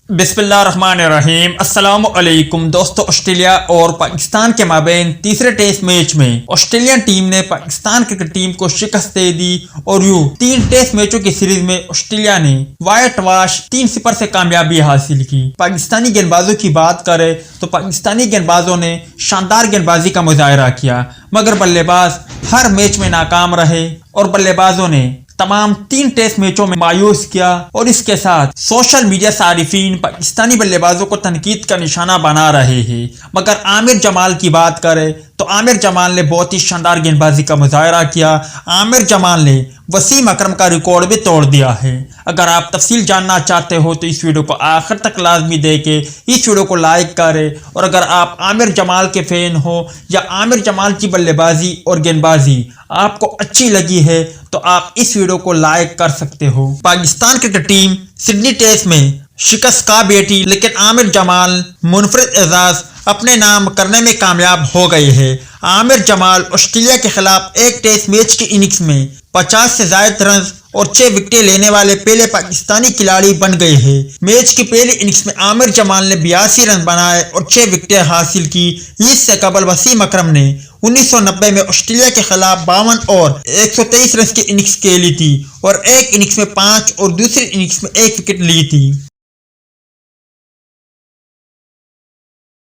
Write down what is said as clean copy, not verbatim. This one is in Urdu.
بسم اللہ الرحمن الرحیم۔ السلام علیکم دوستو، آسٹریلیا اور پاکستان کے مابین تیسرے ٹیسٹ میچ میں آسٹریلین ٹیم نے پاکستان کرکٹ ٹیم کو شکست دے دی اور یوں 3 ٹیسٹ میچوں کی سیریز میں آسٹریلیا نے وائٹ واش 3-0 سے کامیابی حاصل کی۔ پاکستانی گیند بازوں کی بات کریں تو پاکستانی گیند بازوں نے شاندار گیند بازی کا مظاہرہ کیا، مگر بلے باز ہر میچ میں ناکام رہے اور بلے بازوں نے تمام 3 ٹیسٹ میچوں میں مایوس کیا، اور اس کے ساتھ سوشل میڈیا صارفین پاکستانی بلے بازوں کو تنقید کا نشانہ بنا رہے ہیں۔ مگر عامر جمال کی بات کریں تو عامر جمال نے بہت ہی شاندار گیند بازی کا مظاہرہ کیا۔ عامر جمال نے وسیم اکرم کا ریکارڈ بھی توڑ دیا ہے۔ اگر آپ تفصیل جاننا چاہتے ہو تو اس ویڈیو کو آخر تک لازمی دیکھیں، اس ویڈیو کو لائک کریں، اور اگر آپ عامر جمال کے فین ہو یا عامر جمال کی بلے بازی اور گیند بازی آپ کو اچھی لگی ہے تو آپ اس ویڈیو کو لائک کر سکتے ہو۔ Pakistan cricket team Sydney test میں شکست کا بیٹی، لیکن عامر جمال منفرد اعزاز اپنے نام کرنے میں کامیاب ہو گئے ہیں۔ عامر جمال آسٹریلیا کے خلاف ایک ٹیسٹ میچ کی اننگز میں 50 سے زائد رنز اور 6 وکٹیں لینے والے پہلے پاکستانی کھلاڑی بن گئے ہیں۔ میچ کی پہلی اننگز میں عامر جمال نے 82 رن بنائے اور 6 وکٹیں حاصل کی۔ اس سے قبل وسیم اکرم نے 1990 میں آسٹریلیا کے خلاف 52 اور 123 رنز کی اننگز کھیلی تھی اور ایک اننگز میں 5 اور دوسری اننگز میں 1 وکٹ لی تھی۔